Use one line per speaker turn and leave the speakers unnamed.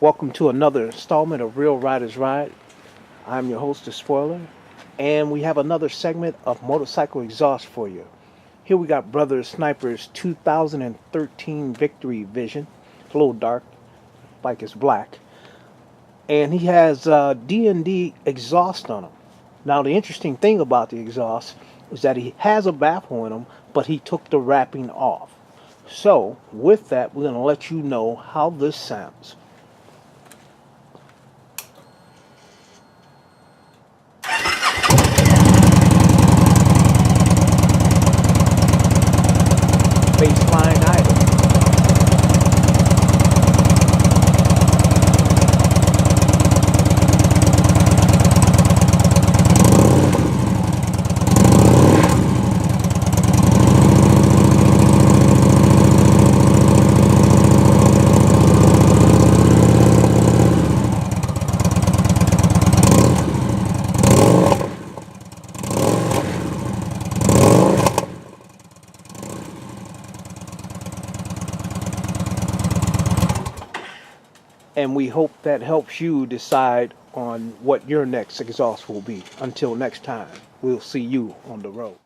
Welcome to another installment of Real Riders Ride. I'm your host, the Spoiler, and we have another segment of motorcycle exhaust for you. Here we got Brother Sniper's 2013 Victory Vision. It's a little dark, like it's black, and he has D&D exhaust on him. Now, the interesting thing about the exhaust is that he has a baffle in him, but he took the wrapping off. So, with that, we're going to let you know how this sounds. Baseline item. And we hope that helps you decide on what your next exhaust will be. Until next time, we'll see you on the road.